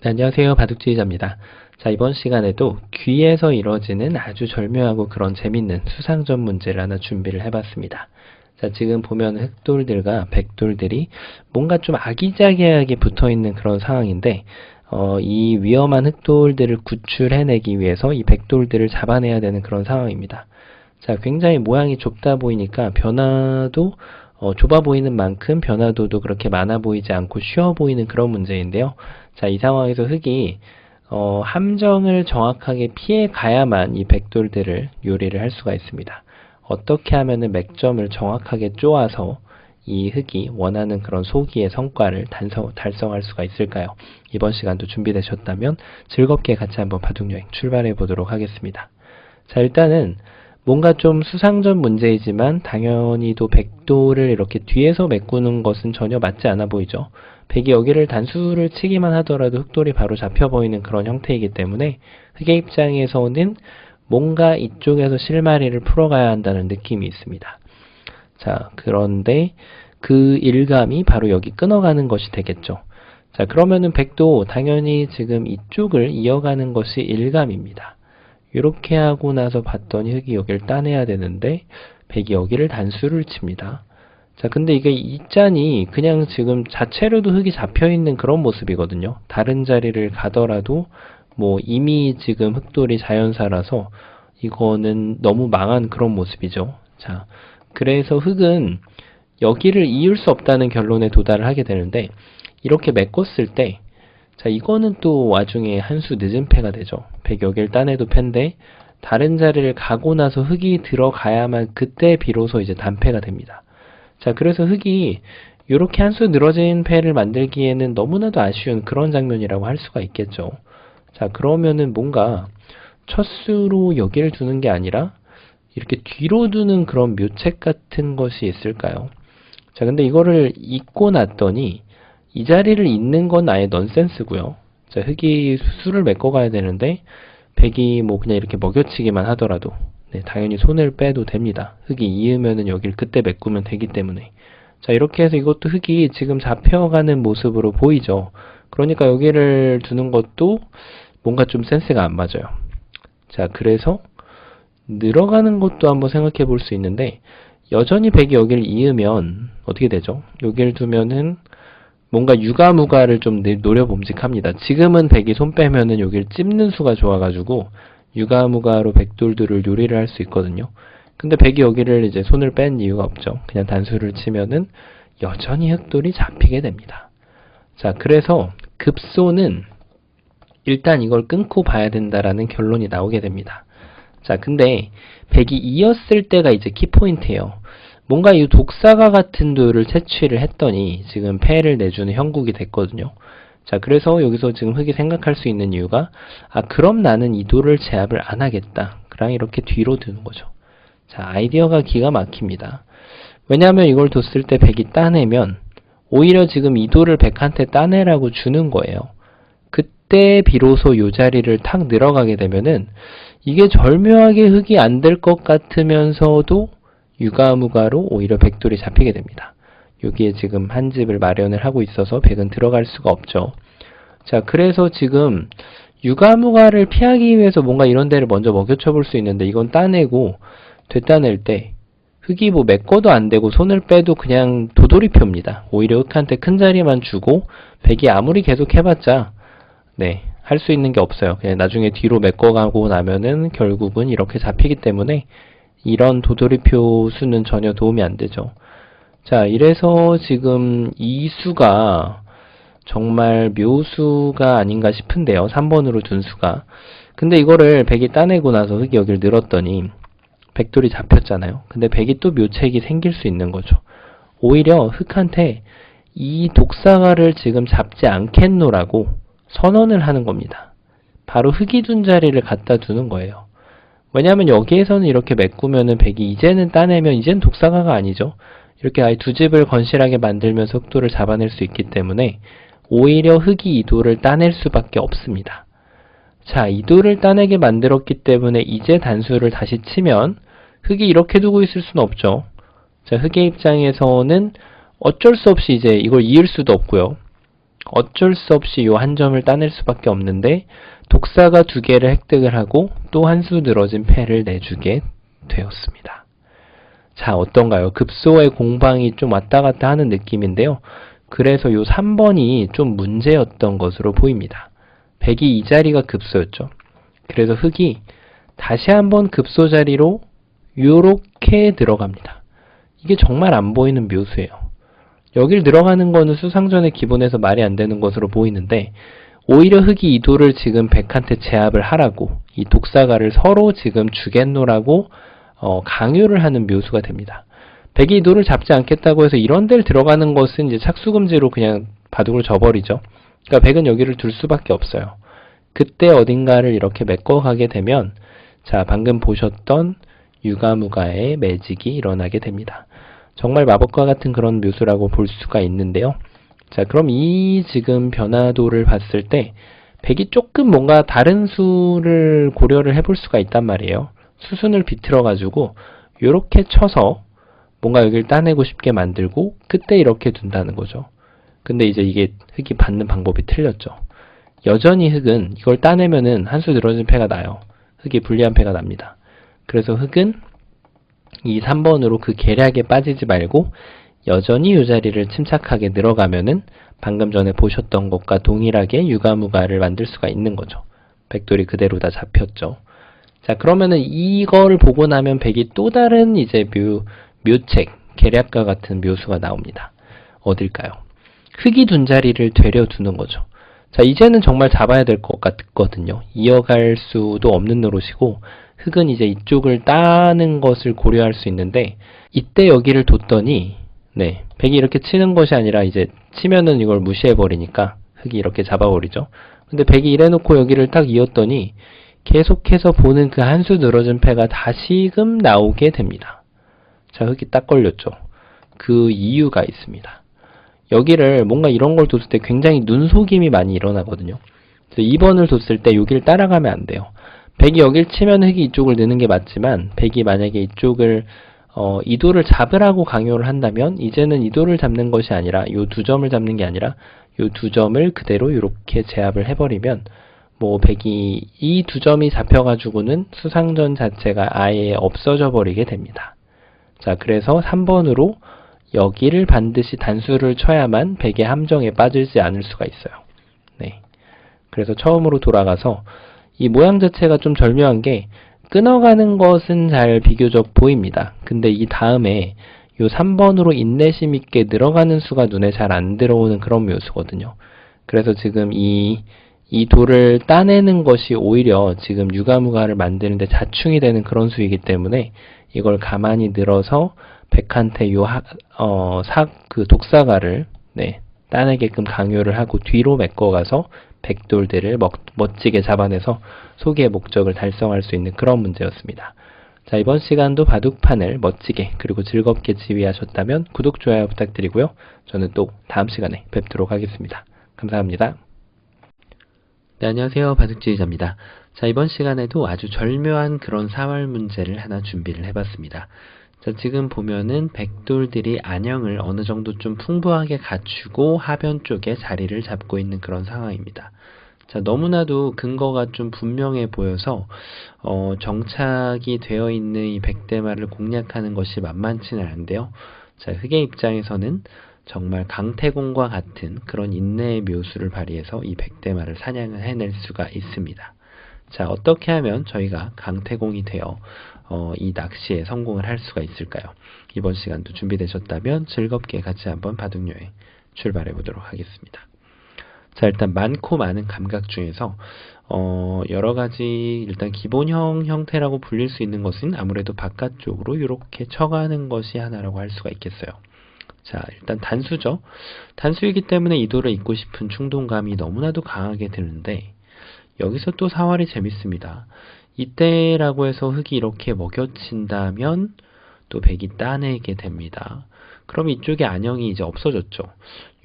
네, 안녕하세요. 바둑지휘자입니다. 자, 이번 시간에도 귀에서 이루어지는 아주 절묘하고 그런 재밌는 수상전 문제를 하나 준비를 해봤습니다. 자, 지금 보면 흑돌들과 백돌들이 뭔가 좀 아기자기하게 붙어있는 그런 상황인데 이 위험한 흑돌들을 구출해내기 위해서 이 백돌들을 잡아내야 되는 그런 상황입니다. 자, 굉장히 모양이 좁다 보이니까 변화도 좁아 보이는 만큼 변화도도 그렇게 많아 보이지 않고 쉬워 보이는 그런 문제인데요. 자, 이 상황에서 흑이 함정을 정확하게 피해 가야만 이 백돌들을 요리를 할 수가 있습니다. 어떻게 하면은 맥점을 정확하게 쪼아서 이 흑이 원하는 그런 소기의 성과를 달성할 수가 있을까요? 이번 시간도 준비되셨다면 즐겁게 같이 한번 바둑여행 출발해 보도록 하겠습니다. 자, 일단은 뭔가 좀 수상전 문제이지만 당연히도 백돌을 이렇게 뒤에서 메꾸는 것은 전혀 맞지 않아 보이죠. 백이 여기를 단수를 치기만 하더라도 흑돌이 바로 잡혀 보이는 그런 형태이기 때문에 흑의 입장에서는 뭔가 이쪽에서 실마리를 풀어가야 한다는 느낌이 있습니다. 자, 그런데 그 일감이 바로 여기 끊어가는 것이 되겠죠. 자, 그러면은 백도 당연히 지금 이쪽을 이어가는 것이 일감입니다. 이렇게 하고 나서 봤더니 흑이 여기를 따내야 되는데 백이 여기를 단수를 칩니다. 자, 근데 이게 이 짠이 그냥 지금 자체로도 흑이 잡혀있는 그런 모습이거든요. 다른 자리를 가더라도 뭐 이미 지금 흑돌이 자연사라서 이거는 너무 망한 그런 모습이죠. 자, 그래서 흑은 여기를 이을 수 없다는 결론에 도달을 하게 되는데 이렇게 메꿨을 때 자, 이거는 또 와중에 한 수 늦은 패가 되죠. 백 여기를 따내도 패인데 다른 자리를 가고 나서 흑이 들어가야만 그때 비로소 이제 단패가 됩니다. 자, 그래서 흑이 이렇게 한 수 늘어진 패를 만들기에는 너무나도 아쉬운 그런 장면이라고 할 수가 있겠죠. 자, 그러면은 뭔가 첫 수로 여기를 두는 게 아니라 이렇게 뒤로 두는 그런 묘책 같은 것이 있을까요? 자, 근데 이거를 잊고 났더니 이 자리를 잇는 건 아예 넌센스고요. 자, 흑이 수를 메꿔가야 되는데 백이 뭐 그냥 이렇게 먹여치기만 하더라도 네, 당연히 손을 빼도 됩니다. 흑이 이으면은 여기를 그때 메꾸면 되기 때문에. 자, 이렇게 해서 이것도 흑이 지금 잡혀가는 모습으로 보이죠. 그러니까 여기를 두는 것도 뭔가 좀 센스가 안 맞아요. 자, 그래서 늘어가는 것도 한번 생각해 볼 수 있는데 여전히 백이 여기를 이으면 어떻게 되죠? 여기를 두면은 뭔가 유가무가를 좀 노려봄직합니다. 지금은 백이 손 빼면은 여기를 찝는 수가 좋아가지고 유가무가로 백돌들을 요리를 할 수 있거든요. 근데 백이 여기를 이제 손을 뺀 이유가 없죠. 그냥 단수를 치면은 여전히 흑돌이 잡히게 됩니다. 자, 그래서 급소는 일단 이걸 끊고 봐야 된다라는 결론이 나오게 됩니다. 자, 근데 백이 이었을 때가 이제 키포인트예요. 뭔가 이 독사가 같은 돌을 채취를 했더니 지금 패를 내주는 형국이 됐거든요. 자, 그래서 여기서 지금 흑이 생각할 수 있는 이유가 그럼 나는 이 돌을 제압을 안 하겠다. 그냥 이렇게 뒤로 두는 거죠. 자, 아이디어가 기가 막힙니다. 왜냐하면 이걸 뒀을 때 백이 따내면 오히려 지금 이 돌을 백한테 따내라고 주는 거예요. 그때 비로소 이 자리를 탁 늘어가게 되면은 이게 절묘하게 흑이 안 될 것 같으면서도 유가무가로 오히려 백돌이 잡히게 됩니다. 여기에 지금 한 집을 마련을 하고 있어서 백은 들어갈 수가 없죠. 자, 그래서 지금 유가무가를 피하기 위해서 뭔가 이런 데를 먼저 먹여쳐 볼 수 있는데 이건 따내고 되따낼 때 흑이 뭐 메꿔도 안 되고 손을 빼도 그냥 도돌이표입니다. 오히려 흑한테 큰 자리만 주고 백이 아무리 계속 해봤자 네, 할 수 있는 게 없어요. 그냥 나중에 뒤로 메꿔가고 나면은 결국은 이렇게 잡히기 때문에 이런 도돌이표 수는 전혀 도움이 안 되죠. 자, 이래서 지금 이 수가 정말 묘수가 아닌가 싶은데요. 3번으로 둔 수가. 근데 이거를 백이 따내고 나서 흑이 여기를 늘었더니 백돌이 잡혔잖아요. 근데 백이 또 묘책이 생길 수 있는 거죠. 오히려 흑한테 이 독사가를 지금 잡지 않겠노라고 선언을 하는 겁니다. 바로 흑이 둔 자리를 갖다 두는 거예요. 왜냐하면 여기에서는 이렇게 메꾸면은 백이 이제는 따내면 이젠 독사가가 아니죠. 이렇게 아예 두 집을 건실하게 만들면서 흑돌을 잡아낼 수 있기 때문에 오히려 흑이 이 돌을 따낼 수밖에 없습니다. 자, 이 돌을 따내게 만들었기 때문에 이제 단수를 다시 치면 흑이 이렇게 두고 있을 수는 없죠. 자, 흑의 입장에서는 어쩔 수 없이 이제 이걸 이을 수도 없고요. 어쩔 수 없이 요 한 점을 따낼 수밖에 없는데 독사가 2개를 획득을 하고 또 한 수 늘어진 패를 내주게 되었습니다. 자, 어떤가요? 급소의 공방이 좀 왔다 갔다 하는 느낌인데요. 그래서 요 3번이 좀 문제였던 것으로 보입니다. 백이 이 자리가 급소였죠. 그래서 흑이 다시 한번 급소 자리로 요렇게 들어갑니다. 이게 정말 안 보이는 묘수예요. 여길 들어가는 거는 수상전의 기본에서 말이 안 되는 것으로 보이는데 오히려 흑이 이 돌을 지금 백한테 제압을 하라고 이 독사가를 서로 지금 주겠노라고 강요를 하는 묘수가 됩니다. 백이 이 돌을 잡지 않겠다고 해서 이런 데를 들어가는 것은 이제 착수금지로 그냥 바둑을 져버리죠. 그러니까 백은 여기를 둘 수밖에 없어요. 그때 어딘가를 이렇게 메꿔가게 되면 자, 방금 보셨던 유가무가의 매직이 일어나게 됩니다. 정말 마법과 같은 그런 묘수라고 볼 수가 있는데요. 자, 그럼 이 지금 변화도를 봤을 때 백이 조금 뭔가 다른 수를 고려를 해볼 수가 있단 말이에요. 수순을 비틀어 가지고 요렇게 쳐서 뭔가 여기를 따내고 싶게 만들고 그때 이렇게 둔다는 거죠. 근데 이제 이게 흑이 받는 방법이 틀렸죠. 여전히 흑은 이걸 따내면은 한 수 늘어진 패가 나요. 흑이 불리한 패가 납니다. 그래서 흑은 이 3번으로 그 계략에 빠지지 말고 여전히 이 자리를 침착하게 늘어가면은 방금 전에 보셨던 것과 동일하게 유가무가를 만들 수가 있는 거죠. 백돌이 그대로 다 잡혔죠. 자, 그러면은 이걸 보고 나면 백이 또 다른 이제 묘책, 계략과 같은 묘수가 나옵니다. 어딜까요? 흑이 둔 자리를 되려두는 거죠. 자, 이제는 정말 잡아야 될 것 같거든요. 이어갈 수도 없는 노릇이고 흑은 이제 이쪽을 따는 것을 고려할 수 있는데 이때 여기를 뒀더니 네, 백이 이렇게 치는 것이 아니라 이제 치면은 이걸 무시해버리니까 흑이 이렇게 잡아버리죠. 근데 백이 이래놓고 여기를 딱 이었더니 계속해서 보는 그 한 수 늘어진 패가 다시금 나오게 됩니다. 자, 흑이 딱 걸렸죠. 그 이유가 있습니다. 여기를 뭔가 이런 걸 뒀을 때 굉장히 눈속임이 많이 일어나거든요. 그래서 2번을 뒀을 때 여기를 따라가면 안 돼요. 백이 여길 치면 흑이 이쪽을 넣는 게 맞지만 백이 만약에 이쪽을 이 돌을 잡으라고 강요를 한다면 이제는 이 돌을 잡는 것이 아니라 요 2점을 잡는 게 아니라 요 2점을 그대로 이렇게 제압을 해버리면 뭐 백이 이 2점이 잡혀가지고는 수상전 자체가 아예 없어져 버리게 됩니다. 자, 그래서 3번으로 여기를 반드시 단수를 쳐야만 백의 함정에 빠지지 않을 수가 있어요. 네. 그래서 처음으로 돌아가서 이 모양 자체가 좀 절묘한 게 끊어가는 것은 잘 비교적 보입니다. 근데 이 다음에 요 3번으로 인내심 있게 늘어가는 수가 눈에 잘 안 들어오는 그런 묘수거든요. 그래서 지금 이 돌을 따내는 것이 오히려 지금 유가무가를 만드는데 자충이 되는 그런 수이기 때문에 이걸 가만히 늘어서 백한테 그 독사가를 네, 따내게끔 강요를 하고 뒤로 메꿔가서 백돌들을 멋지게 잡아내서 소기의 목적을 달성할 수 있는 그런 문제였습니다. 자, 이번 시간도 바둑판을 멋지게 그리고 즐겁게 지휘하셨다면 구독, 좋아요 부탁드리고요. 저는 또 다음 시간에 뵙도록 하겠습니다. 감사합니다. 네, 안녕하세요. 바둑지휘자입니다. 자, 이번 시간에도 아주 절묘한 그런 사활 문제를 하나 준비를 해봤습니다. 자, 지금 보면은 백돌들이 안형을 어느 정도 좀 풍부하게 갖추고 하변 쪽에 자리를 잡고 있는 그런 상황입니다. 자, 너무나도 근거가 좀 분명해 보여서 정착이 되어 있는 이 백대마를 공략하는 것이 만만치는 않은데요. 자, 흑의 입장에서는 정말 강태공과 같은 그런 인내의 묘수를 발휘해서 이 백대마를 사냥을 해낼 수가 있습니다. 자, 어떻게 하면 저희가 강태공이 되어 이 낚시에 성공을 할 수가 있을까요? 이번 시간도 준비되셨다면 즐겁게 같이 한번 바둑여행 출발해 보도록 하겠습니다. 자, 일단 많고 많은 감각 중에서 여러 가지 일단 기본형 형태라고 불릴 수 있는 것은 아무래도 바깥쪽으로 이렇게 쳐가는 것이 하나라고 할 수가 있겠어요. 자, 일단 단수죠. 단수이기 때문에 이 돌을 잇고 싶은 충동감이 너무나도 강하게 드는데 여기서 또 사활이 재밌습니다. 이때라고 해서 흑이 이렇게 먹여친다면 또 백이 따내게 됩니다. 그럼 이쪽에 안형이 이제 없어졌죠.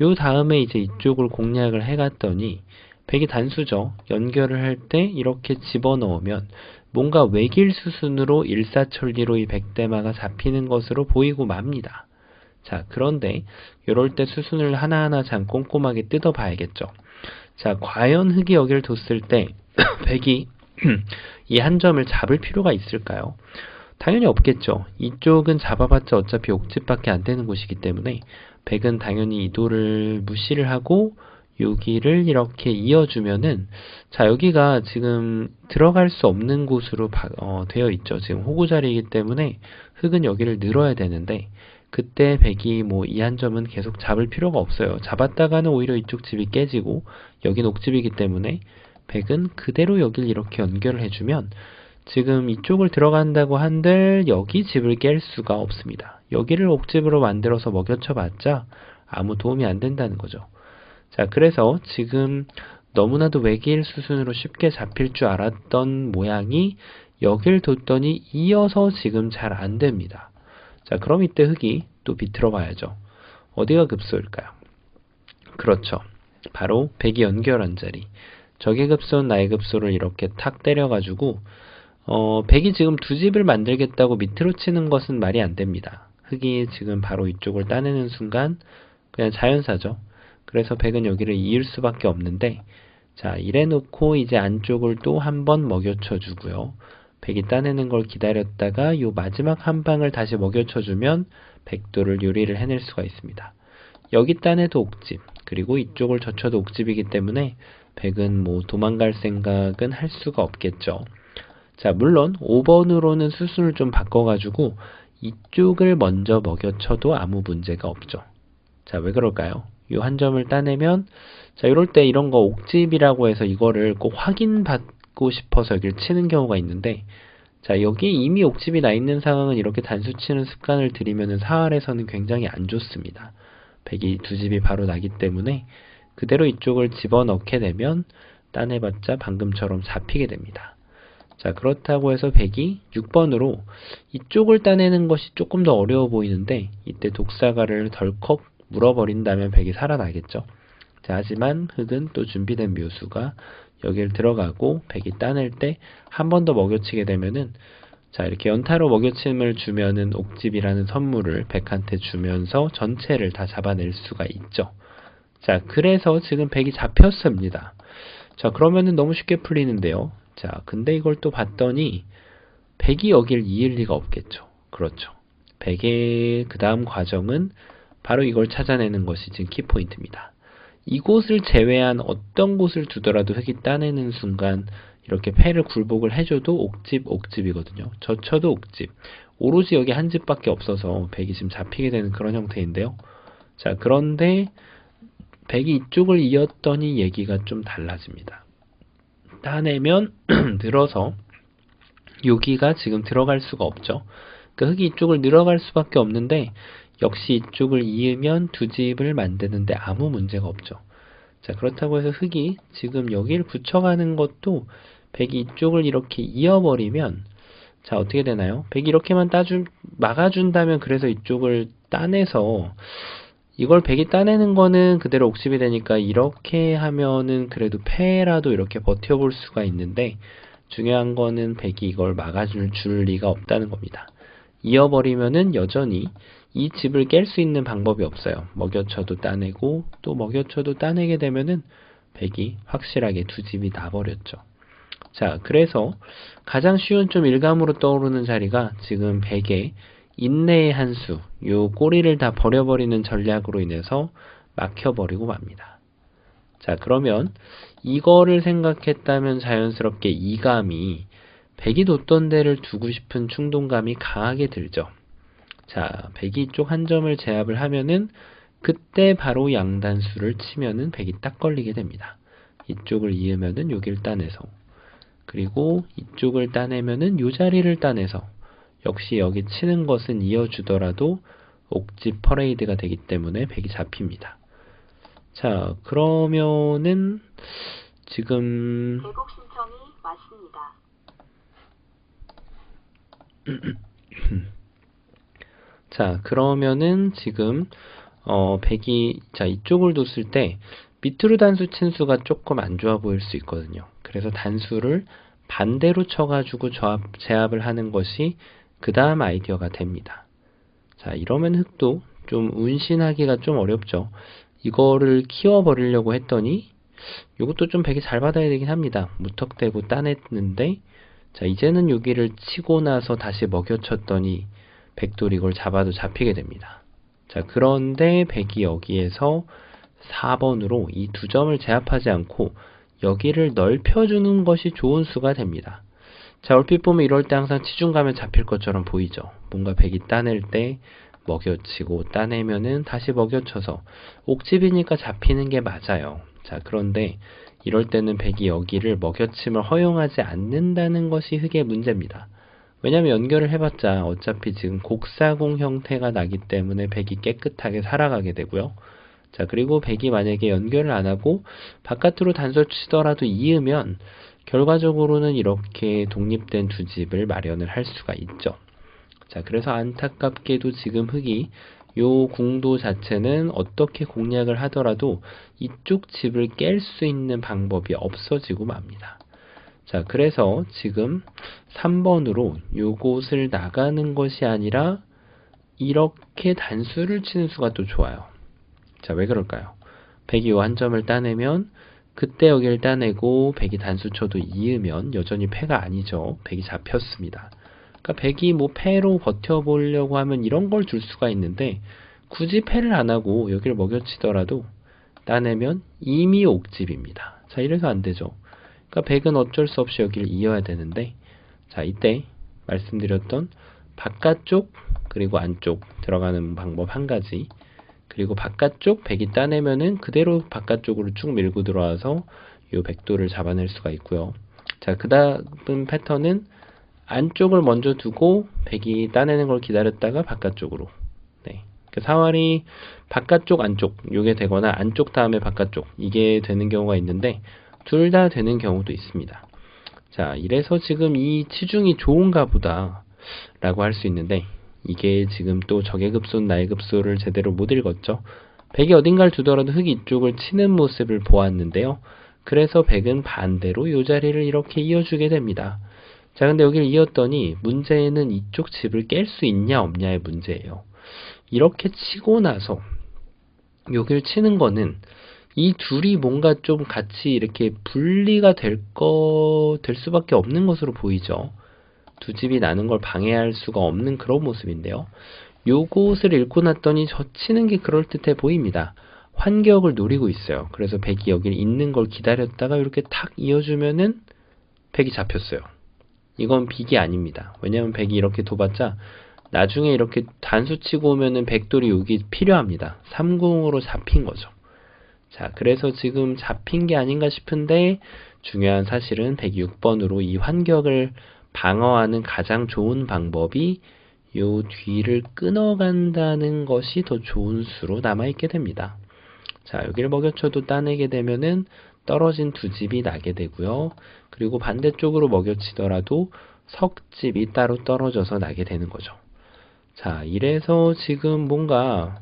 요 다음에 이제 이쪽을 공략을 해갔더니 백이 단수죠. 연결을 할 때 이렇게 집어넣으면 뭔가 외길 수순으로 일사천리로 이 백대마가 잡히는 것으로 보이고 맙니다. 자, 그런데 이럴 때 수순을 하나하나 참 꼼꼼하게 뜯어봐야겠죠. 자, 과연 흙이 여기를 뒀을 때 백이 이 한 점을 잡을 필요가 있을까요? 당연히 없겠죠. 이쪽은 잡아봤자 어차피 옥집밖에 안 되는 곳이기 때문에 백은 당연히 이도를 무시를 하고 여기를 이렇게 이어주면은, 자, 여기가 지금 들어갈 수 없는 곳으로 되어 있죠. 지금 호구 자리이기 때문에 흙은 여기를 늘어야 되는데, 그때 백이 뭐 이 한 점은 계속 잡을 필요가 없어요. 잡았다가는 오히려 이쪽 집이 깨지고 여긴 옥집이기 때문에 백은 그대로 여길 이렇게 연결을 해주면 지금 이쪽을 들어간다고 한들 여기 집을 깰 수가 없습니다. 여기를 옥집으로 만들어서 먹여쳐 봤자 아무 도움이 안 된다는 거죠. 자, 그래서 지금 너무나도 외길 수순으로 쉽게 잡힐 줄 알았던 모양이 여길 뒀더니 이어서 지금 잘 안 됩니다. 자, 그럼 이때 흙이 또 비틀어 봐야죠. 어디가 급소일까요? 그렇죠. 바로 백이 연결한 자리. 적의 급소는 나의 급소를 이렇게 탁 때려가지고 백이 지금 두 집을 만들겠다고 밑으로 치는 것은 말이 안 됩니다. 흙이 지금 바로 이쪽을 따내는 순간 그냥 자연사죠. 그래서 백은 여기를 이을 수밖에 없는데, 자, 이래 놓고 이제 안쪽을 또 한 번 먹여쳐 주고요. 백이 따내는 걸 기다렸다가 요 마지막 한 방을 다시 먹여쳐 주면 백도를 요리를 해낼 수가 있습니다. 여기 따내도 옥집, 그리고 이쪽을 젖혀도 옥집이기 때문에 백은 뭐 도망갈 생각은 할 수가 없겠죠. 자, 물론 5번으로는 수순을 좀 바꿔가지고 이쪽을 먼저 먹여쳐도 아무 문제가 없죠. 자, 왜 그럴까요? 이 한 점을 따내면, 자, 이럴 때 이런 거 옥집이라고 해서 이거를 꼭 확인받고 싶어서 여기를 치는 경우가 있는데, 자, 여기 이미 옥집이 나 있는 상황은 이렇게 단수 치는 습관을 들이면은 사활에서는 굉장히 안 좋습니다. 백이 두 집이 바로 나기 때문에 그대로 이쪽을 집어넣게 되면 따내봤자 방금처럼 잡히게 됩니다. 자, 그렇다고 해서 백이 6번으로 이쪽을 따내는 것이 조금 더 어려워 보이는데, 이때 독사가를 덜컥 물어버린다면 백이 살아나겠죠. 자, 하지만 흙은 또 준비된 묘수가 여기를 들어가고 백이 따낼 때 한 번 더 먹여치게 되면은, 자, 이렇게 연타로 먹여침을 주면은 옥집이라는 선물을 백한테 주면서 전체를 다 잡아낼 수가 있죠. 자, 그래서 지금 백이 잡혔습니다. 자, 그러면은 너무 쉽게 풀리는데요. 자, 근데 이걸 또 봤더니 백이 여길 이을 리가 없겠죠. 그렇죠. 백의 그 다음 과정은 바로 이걸 찾아내는 것이 지금 키포인트입니다. 이곳을 제외한 어떤 곳을 두더라도 흙이 따내는 순간 이렇게 패를 굴복을 해줘도 옥집이거든요. 젖혀도 옥집. 오로지 여기 한 집밖에 없어서 백이 지금 잡히게 되는 그런 형태인데요. 자, 그런데 백이 이쪽을 이었더니 얘기가 좀 달라집니다. 따내면 늘어서 여기가 지금 들어갈 수가 없죠. 그러니까 흙이 이쪽을 늘어갈 수밖에 없는데, 역시 이쪽을 이으면 두 집을 만드는데 아무 문제가 없죠. 자, 그렇다고 해서 흙이 지금 여기를 붙여가는 것도 백이 이쪽을 이렇게 이어버리면, 자, 어떻게 되나요? 백이 이렇게만 막아준다면 그래서 이쪽을 따내서, 이걸 백이 따내는 거는 그대로 옥집이 되니까 이렇게 하면은 그래도 패라도 이렇게 버텨볼 수가 있는데, 중요한 거는 백이 이걸 막아줄 리가 없다는 겁니다. 이어버리면은 여전히 이 집을 깰 수 있는 방법이 없어요. 먹여쳐도 따내고 또 먹여쳐도 따내게 되면은 백이 확실하게 두 집이 나버렸죠. 자, 그래서 가장 쉬운 좀 일감으로 떠오르는 자리가 지금 백의 인내의 한 수, 요 꼬리를 다 버려버리는 전략으로 인해서 막혀버리고 맙니다. 자, 그러면 이거를 생각했다면 자연스럽게 이감이 백이 뒀던 데를 두고 싶은 충동감이 강하게 들죠. 자, 백이 이쪽 한 점을 제압을 하면은 그때 바로 양단수를 치면은 백이 딱 걸리게 됩니다. 이쪽을 이으면은 여길 따내서, 그리고 이쪽을 따내면은 요 자리를 따내서, 역시 여기 치는 것은 이어주더라도 옥집 퍼레이드가 되기 때문에 백이 잡힙니다. 자, 그러면은 지금 대곡 신청이 왔습니다. 자, 그러면은 지금 백이, 자, 이쪽을 뒀을 때 밑으로 단수 친 수가 조금 안 좋아 보일 수 있거든요. 그래서 단수를 반대로 쳐가지고 제압을 하는 것이 그 다음 아이디어가 됩니다. 자, 이러면 흙도 좀 운신하기가 좀 어렵죠. 이거를 키워버리려고 했더니 이것도 좀 백이 잘 받아야 되긴 합니다. 무턱대고 따냈는데 자 이제는 여기를 치고 나서 다시 먹여쳤더니 백돌이 이걸 잡아도 잡히게 됩니다. 자 그런데 백이 여기에서 4번으로 이 두 점을 제압하지 않고 여기를 넓혀주는 것이 좋은 수가 됩니다. 자 얼핏 보면 이럴 때 항상 치중 가면 잡힐 것처럼 보이죠. 뭔가 백이 따낼 때 먹여치고 따내면은 다시 먹여쳐서 옥집이니까 잡히는 게 맞아요. 자 그런데 이럴 때는 백이 여기를 먹여침을 허용하지 않는다는 것이 흑의 문제입니다. 왜냐하면 연결을 해봤자 어차피 지금 곡사공 형태가 나기 때문에 백이 깨끗하게 살아가게 되고요. 자 그리고 백이 만약에 연결을 안하고 바깥으로 단수 치더라도 이으면 결과적으로는 이렇게 독립된 두 집을 마련을 할 수가 있죠. 자 그래서 안타깝게도 지금 흑이 요 궁도 자체는 어떻게 공략을 하더라도 이쪽 집을 깰 수 있는 방법이 없어지고 맙니다. 자 그래서 지금 3번으로 요곳을 나가는 것이 아니라 이렇게 단수를 치는 수가 또 좋아요. 자 왜 그럴까요? 백이 요 한 점을 따내면 그때 여기를 따내고 백이 단수 쳐도 이으면 여전히 패가 아니죠. 백이 잡혔습니다. 그러니까 백이 뭐 패로 버텨보려고 하면 이런 걸 줄 수가 있는데 굳이 패를 안 하고 여기를 먹여치더라도 따내면 이미 옥집입니다. 자 이래서 안 되죠. 그러니까 백은 어쩔 수 없이 여기를 이어야 되는데 자 이때 말씀드렸던 바깥쪽 그리고 안쪽 들어가는 방법 한 가지 그리고 바깥쪽 백이 따내면은 그대로 바깥쪽으로 쭉 밀고 들어와서 요 백도를 잡아낼 수가 있고요. 자 그 다음 패턴은 안쪽을 먼저 두고 백이 따내는 걸 기다렸다가 바깥쪽으로 네. 그 사활이 바깥쪽 안쪽 요게 되거나 안쪽 다음에 바깥쪽 이게 되는 경우가 있는데 둘 다 되는 경우도 있습니다. 자 이래서 지금 이 치중이 좋은가 보다 라고 할 수 있는데 이게 지금 또 적의 급소는 나의 급소를 제대로 못 읽었죠. 백이 어딘가를 두더라도 흑이 이쪽을 치는 모습을 보았는데요. 그래서 백은 반대로 이 자리를 이렇게 이어주게 됩니다. 자 근데 여기를 이었더니 문제는 이쪽 집을 깰 수 있냐 없냐의 문제예요. 이렇게 치고 나서 여기를 치는 거는 이 둘이 뭔가 좀 같이 이렇게 분리가 될 수밖에 없는 것으로 보이죠. 두 집이 나는 걸 방해할 수가 없는 그런 모습인데요. 요것을 읽고 났더니 저 치는 게 그럴듯해 보입니다. 환격을 노리고 있어요. 그래서 백이 여기 있는 걸 기다렸다가 이렇게 탁 이어주면은 백이 잡혔어요. 이건 빅이 아닙니다. 왜냐면 백이 이렇게 둬봤자 나중에 이렇게 단수 치고 오면은 백돌이 여기 필요합니다. 3궁으로 잡힌 거죠. 자, 그래서 지금 잡힌 게 아닌가 싶은데 중요한 사실은 106번으로 이 환격을 방어하는 가장 좋은 방법이 요 뒤를 끊어간다는 것이 더 좋은 수로 남아있게 됩니다. 자, 여기를 먹여쳐도 따내게 되면은 떨어진 두 집이 나게 되고요. 그리고 반대쪽으로 먹여치더라도 석집이 따로 떨어져서 나게 되는 거죠. 자, 이래서 지금 뭔가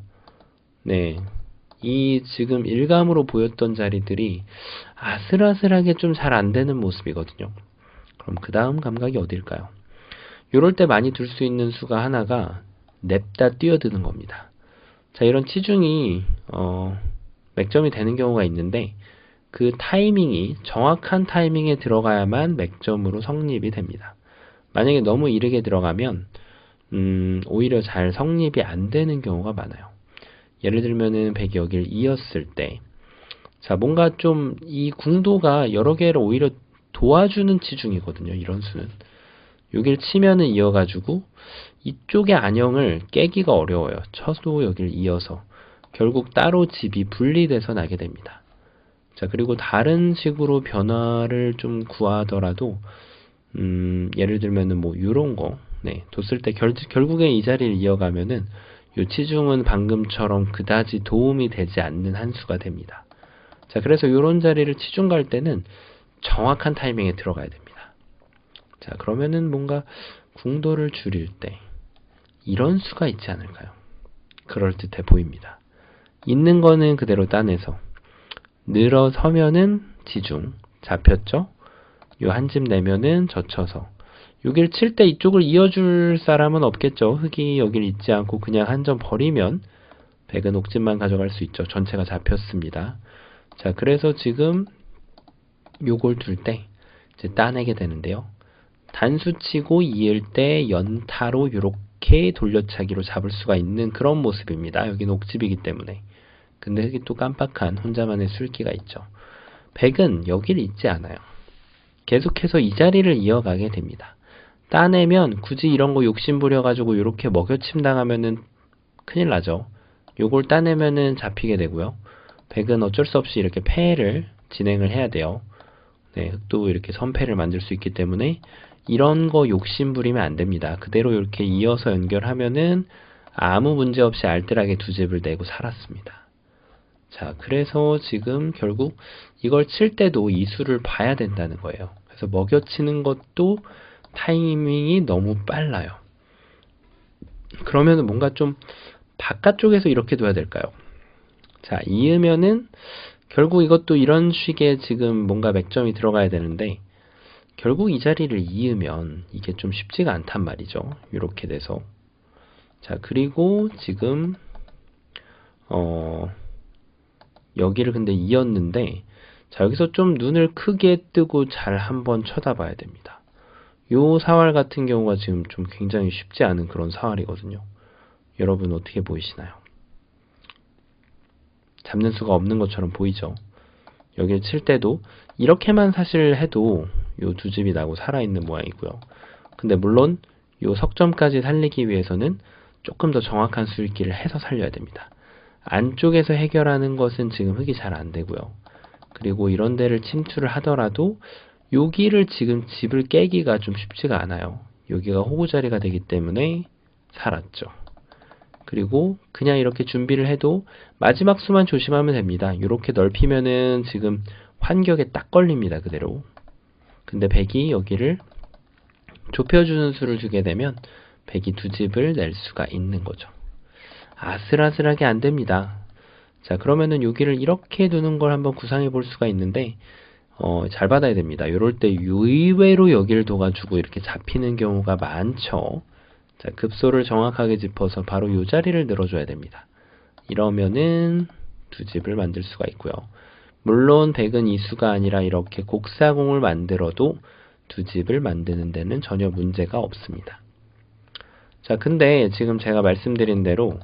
이 지금 일감으로 보였던 자리들이 아슬아슬하게 좀 잘 안 되는 모습이거든요. 그럼 그 다음 감각이 어딜까요? 요럴 때 많이 둘 수 있는 수가 하나가 냅다 뛰어드는 겁니다. 자, 이런 치중이 맥점이 되는 경우가 있는데 그 타이밍이 정확한 타이밍에 들어가야만 맥점으로 성립이 됩니다. 만약에 너무 이르게 들어가면 오히려 잘 성립이 안 되는 경우가 많아요. 예를 들면은 백이 여기를 이었을 때 자, 뭔가 좀 이 궁도가 여러 개를 오히려 도와주는 치중이거든요. 이런 수는. 여기를 치면은 이어가지고 이쪽의 안형을 깨기가 어려워요. 쳐도 여기를 이어서 결국 따로 집이 분리돼서 나게 됩니다. 자, 그리고 다른 식으로 변화를 좀 구하더라도 예를 들면은 뭐 요런 거 뒀을 때 결국에 이 자리를 이어가면은 요 치중은 방금처럼 그다지 도움이 되지 않는 한 수가 됩니다. 자, 그래서 요런 자리를 치중 갈 때는 정확한 타이밍에 들어가야 됩니다. 자, 그러면은 뭔가 궁도를 줄일 때 이런 수가 있지 않을까요? 그럴듯해 보입니다. 있는 거는 그대로 따내서 늘어서면은 지중 잡혔죠? 요 한 집 내면은 젖혀서 여기를 칠 때 이쪽을 이어줄 사람은 없겠죠. 흑이 여기를 잊지 않고 그냥 한 점 버리면 백은 옥집만 가져갈 수 있죠. 전체가 잡혔습니다. 자, 그래서 지금 요걸 둘 때 이제 따내게 되는데요. 단수치고 이을 때 연타로 이렇게 돌려차기로 잡을 수가 있는 그런 모습입니다. 여기는 옥집이기 때문에. 근데 흙이 또 깜빡한 혼자만의 술기가 있죠. 백은 여기를 잊지 않아요. 계속해서 이 자리를 이어가게 됩니다. 따내면 굳이 이런 거 욕심 부려가지고 이렇게 먹여침 당하면은 큰일 나죠. 요걸 따내면은 잡히게 되고요. 백은 어쩔 수 없이 이렇게 패를 진행을 해야 돼요. 네, 흑도 이렇게 선패를 만들 수 있기 때문에 이런 거 욕심 부리면 안 됩니다. 그대로 이렇게 이어서 연결하면은 아무 문제 없이 알뜰하게 두 집을 내고 살았습니다. 자, 그래서 지금 결국 이걸 칠 때도 이 수를 봐야 된다는 거예요. 그래서 먹여치는 것도 타이밍이 너무 빨라요. 그러면은 뭔가 좀 바깥쪽에서 이렇게 둬야 될까요? 자, 이으면은 결국 이것도 이런 식의 지금 뭔가 맥점이 들어가야 되는데 결국 이 자리를 이으면 이게 좀 쉽지가 않단 말이죠. 이렇게 돼서. 자, 그리고 지금 여기를 근데 이었는데 자, 여기서 좀 눈을 크게 뜨고 잘 한번 쳐다봐야 됩니다. 요 사활 같은 경우가 지금 좀 굉장히 쉽지 않은 그런 사활이거든요. 여러분 어떻게 보이시나요? 잡는 수가 없는 것처럼 보이죠? 여기를 칠 때도 이렇게만 사실 해도 요 두 집이 나고 살아있는 모양이고요. 근데 물론 요 석점까지 살리기 위해서는 조금 더 정확한 수익기를 해서 살려야 됩니다. 안쪽에서 해결하는 것은 지금 흙이 잘 안 되고요. 그리고 이런 데를 침투를 하더라도 여기를 지금 집을 깨기가 좀 쉽지가 않아요. 여기가 호구 자리가 되기 때문에 살았죠. 그리고 그냥 이렇게 준비를 해도 마지막 수만 조심하면 됩니다. 이렇게 넓히면은 지금 환격에 딱 걸립니다. 그대로. 근데 백이 여기를 좁혀주는 수를 주게 되면 백이 두 집을 낼 수가 있는 거죠. 아슬아슬하게 안 됩니다. 자, 그러면은 여기를 이렇게 두는 걸 한번 구상해 볼 수가 있는데 잘 받아야 됩니다. 이럴 때 의외로 여기를 둬가지고 이렇게 잡히는 경우가 많죠. 자, 급소를 정확하게 짚어서 바로 이 자리를 늘어줘야 됩니다. 이러면은 두 집을 만들 수가 있고요. 물론 백은 이 수가 아니라 이렇게 곡사공을 만들어도 두 집을 만드는 데는 전혀 문제가 없습니다. 자, 근데 지금 제가 말씀드린 대로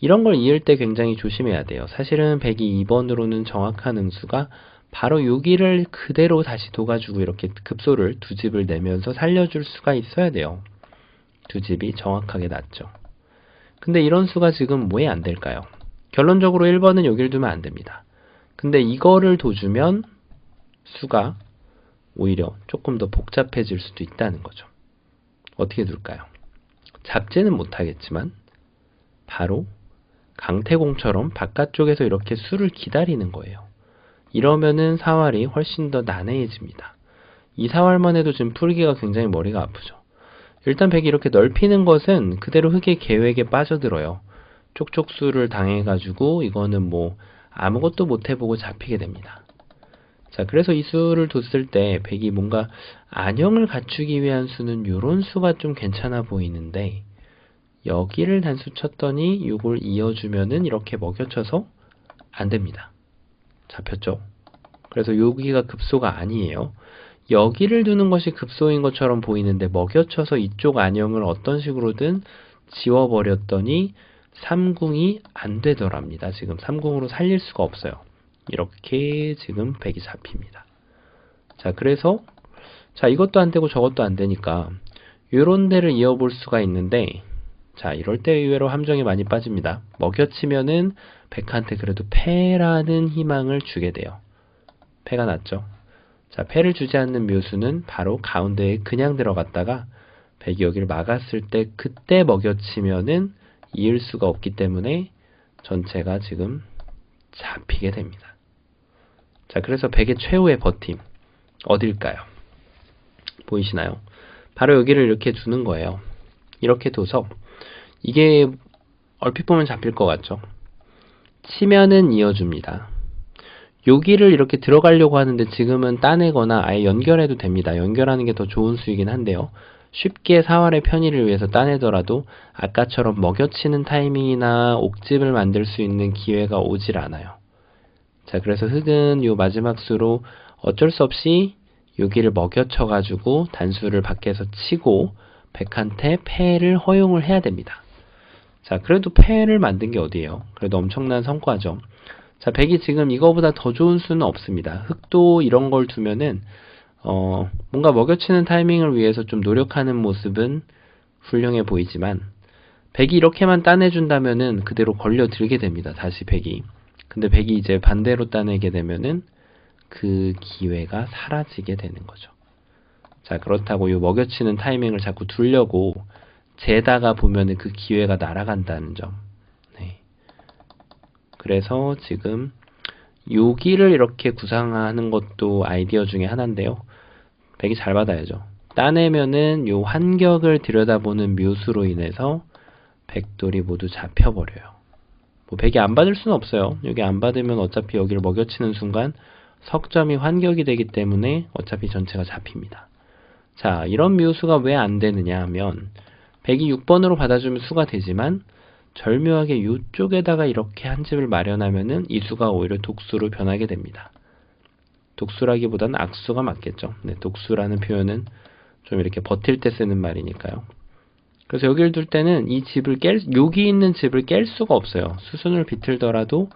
이런 걸 이을 때 굉장히 조심해야 돼요. 사실은 백이 2번으로는 정확한 응수가 바로 여기를 그대로 다시 둬가지고 이렇게 급소를 두 집을 내면서 살려줄 수가 있어야 돼요. 두 집이 정확하게 났죠. 근데 이런 수가 지금 왜 안 될까요? 결론적으로 1번은 여기를 두면 안 됩니다. 근데 이거를 둬주면 수가 오히려 조금 더 복잡해질 수도 있다는 거죠. 어떻게 둘까요? 잡지는 못하겠지만 바로 강태공처럼 바깥쪽에서 이렇게 수를 기다리는 거예요. 이러면은 사활이 훨씬 더 난해해집니다. 이 사활만 해도 지금 풀기가 굉장히 머리가 아프죠. 일단 백이 이렇게 넓히는 것은 그대로 흙의 계획에 빠져들어요. 쪽쪽수를 당해가지고 이거는 뭐 아무것도 못해보고 잡히게 됩니다. 자, 그래서 이 수를 뒀을 때 백이 뭔가 안형을 갖추기 위한 수는 요런 수가 좀 괜찮아 보이는데 여기를 단수 쳤더니 이걸 이어주면은 이렇게 먹여쳐서 안 됩니다. 잡혔죠? 그래서 여기가 급소가 아니에요. 여기를 두는 것이 급소인 것처럼 보이는데 먹여쳐서 이쪽 안형을 어떤 식으로든 지워버렸더니 3궁이 안 되더랍니다. 지금 3궁으로 살릴 수가 없어요. 이렇게 지금 백이 잡힙니다. 자, 그래서 자, 이것도 안 되고 저것도 안 되니까 요런 데를 이어볼 수가 있는데 자, 이럴 때 의외로 함정이 많이 빠집니다. 먹여치면은 백한테 그래도 패라는 희망을 주게 돼요. 패가 났죠. 자, 패를 주지 않는 묘수는 바로 가운데에 그냥 들어갔다가 백이 여기를 막았을 때 그때 먹여치면은 이을 수가 없기 때문에 전체가 지금 잡히게 됩니다. 자, 그래서 백의 최후의 버팀 어딜까요? 보이시나요? 바로 여기를 이렇게 두는 거예요. 이렇게 둬서 이게 얼핏 보면 잡힐 것 같죠? 치면은 이어줍니다. 여기를 이렇게 들어가려고 하는데 지금은 따내거나 아예 연결해도 됩니다. 연결하는 게 더 좋은 수이긴 한데요. 쉽게 사활의 편의를 위해서 따내더라도 아까처럼 먹여치는 타이밍이나 옥집을 만들 수 있는 기회가 오질 않아요. 자, 그래서 흑은 요 마지막 수로 어쩔 수 없이 여기를 먹여쳐가지고 단수를 밖에서 치고 백한테 패를 허용을 해야 됩니다. 자, 그래도 패를 만든 게 어디예요? 그래도 엄청난 성과죠. 자, 백이 지금 이거보다 더 좋은 수는 없습니다. 흑도 이런 걸 두면은 뭔가 먹여치는 타이밍을 위해서 좀 노력하는 모습은 훌륭해 보이지만 백이 이렇게만 따내준다면은 그대로 걸려들게 됩니다. 다시 백이. 근데 백이 이제 반대로 따내게 되면은 그 기회가 사라지게 되는 거죠. 자, 그렇다고 이 먹여치는 타이밍을 자꾸 두려고 재다가 보면은 그 기회가 날아간다는 점. 네. 그래서 지금 여기를 이렇게 구상하는 것도 아이디어 중에 하나인데요. 백이 잘 받아야죠. 따내면은 요 환격을 들여다보는 묘수로 인해서 백돌이 모두 잡혀버려요. 뭐 백이 안 받을 수는 없어요. 여기 안 받으면 어차피 여기를 먹여치는 순간 석점이 환격이 되기 때문에 어차피 전체가 잡힙니다. 자, 이런 묘수가 왜 안 되느냐 하면 백이 6번으로 받아주면 수가 되지만 절묘하게 이쪽에다가 이렇게 한 집을 마련하면은 이 수가 오히려 독수로 변하게 됩니다. 독수라기보다는 악수가 맞겠죠. 네, 독수라는 표현은 좀 이렇게 버틸 때 쓰는 말이니까요. 그래서 여기를 둘 때는 이 집을 여기 있는 집을 깰 수가 없어요. 수순을 비틀더라도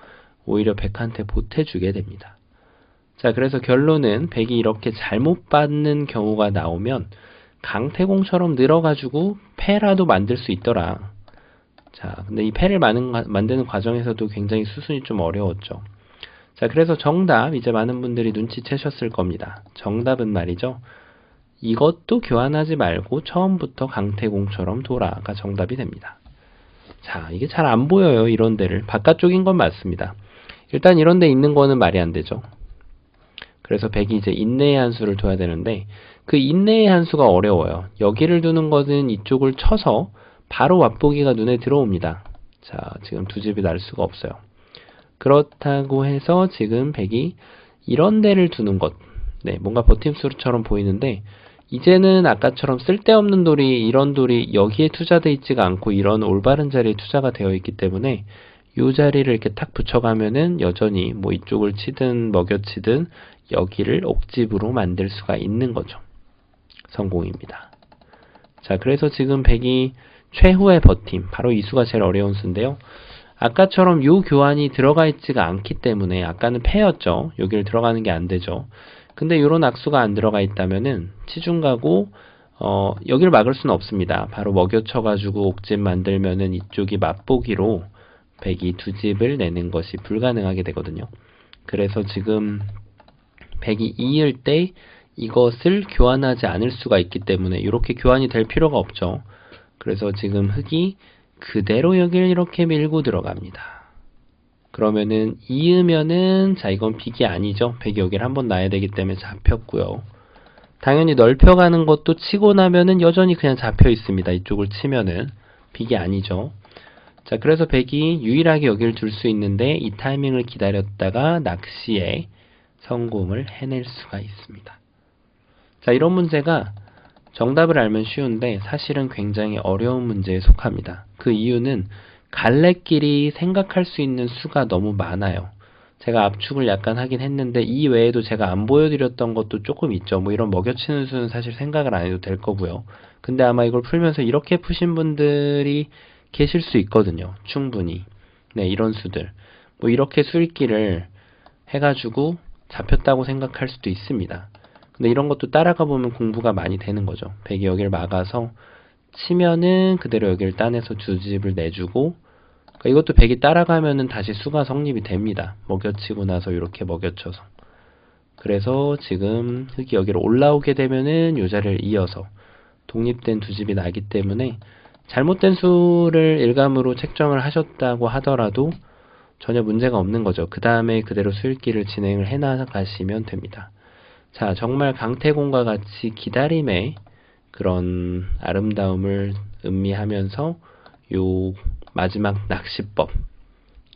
오히려 백한테 보태주게 됩니다. 자, 그래서 결론은 백이 이렇게 잘못 받는 경우가 나오면 강태공처럼 늘어가지고 패라도 만들 수 있더라. 자, 근데 이 패를 만드는 과정에서도 굉장히 수순이 좀 어려웠죠. 자, 그래서 정답, 이제 많은 분들이 눈치채셨을 겁니다. 정답은 말이죠. 이것도 교환하지 말고 처음부터 강태공처럼 돌아가 정답이 됩니다. 자, 이게 잘 안 보여요. 이런 데를. 바깥쪽인 건 맞습니다. 일단 이런 데 있는 거는 말이 안 되죠. 그래서 백이 이제 인내의 한 수를 둬야 되는데 그 인내의 한 수가 어려워요. 여기를 두는 것은 이쪽을 쳐서 바로 맛보기가 눈에 들어옵니다. 자, 지금 두 집이 날 수가 없어요. 그렇다고 해서 지금 백이 이런 데를 두는 것, 네, 뭔가 버팀수처럼 보이는데 이제는 아까처럼 쓸데없는 돌이, 이런 돌이 여기에 투자되어 있지가 않고 이런 올바른 자리에 투자가 되어 있기 때문에 이 자리를 이렇게 탁 붙여가면은 여전히 뭐 이쪽을 치든 먹여치든 여기를 옥집으로 만들 수가 있는 거죠. 성공입니다. 자, 그래서 지금 백이 최후의 버팀, 바로 이 수가 제일 어려운 수인데요. 아까처럼 요 교환이 들어가 있지가 않기 때문에 아까는 패였죠. 여기를 들어가는 게 안 되죠. 근데 요런 악수가 안 들어가 있다면은 치중가고 여기를 막을 수는 없습니다. 바로 먹여쳐가지고 옥집 만들면은 이쪽이 맛보기로 백이 두 집을 내는 것이 불가능하게 되거든요. 그래서 지금 백이 2일 때 이것을 교환하지 않을 수가 있기 때문에 이렇게 교환이 될 필요가 없죠. 그래서 지금 흑이 그대로 여기를 이렇게 밀고 들어갑니다. 그러면은 이으면은 자, 이건 빅이 아니죠. 백이 여기를 한번 놔야 되기 때문에 잡혔고요. 당연히 넓혀가는 것도 치고 나면은 여전히 그냥 잡혀 있습니다. 이쪽을 치면은 빅이 아니죠. 자, 그래서 백이 유일하게 여기를 둘 수 있는데 이 타이밍을 기다렸다가 낚시에 성공을 해낼 수가 있습니다. 자, 이런 문제가 정답을 알면 쉬운데 사실은 굉장히 어려운 문제에 속합니다. 그 이유는 갈래끼리 생각할 수 있는 수가 너무 많아요. 제가 압축을 약간 하긴 했는데 이 외에도 제가 안 보여드렸던 것도 조금 있죠. 뭐 이런 먹여치는 수는 사실 생각을 안 해도 될 거고요. 근데 아마 이걸 풀면서 이렇게 푸신 분들이 계실 수 있거든요. 충분히. 네, 이런 수들. 뭐 이렇게 수익기를 해가지고 잡혔다고 생각할 수도 있습니다. 근데 이런 것도 따라가 보면 공부가 많이 되는 거죠. 백이 여기를 막아서 치면은 그대로 여기를 따내서 두 집을 내주고, 그러니까 이것도 백이 따라가면은 다시 수가 성립이 됩니다. 먹여치고 나서 이렇게 먹여쳐서. 그래서 지금 흑이 여기로 올라오게 되면은 요 자리를 이어서 독립된 두 집이 나기 때문에 잘못된 수를 일감으로 책정을 하셨다고 하더라도 전혀 문제가 없는 거죠. 그 다음에 그대로 수읽기를 진행을 해나가시면 됩니다. 자, 정말 강태공과 같이 기다림의 그런 아름다움을 음미하면서 요 마지막 낚시법,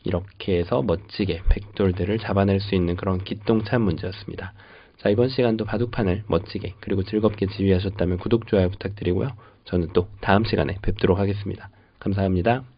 이렇게 해서 멋지게 백돌들을 잡아낼 수 있는 그런 기똥찬 문제였습니다. 자, 이번 시간도 바둑판을 멋지게 그리고 즐겁게 지휘하셨다면 구독, 좋아요 부탁드리고요. 저는 또 다음 시간에 뵙도록 하겠습니다. 감사합니다.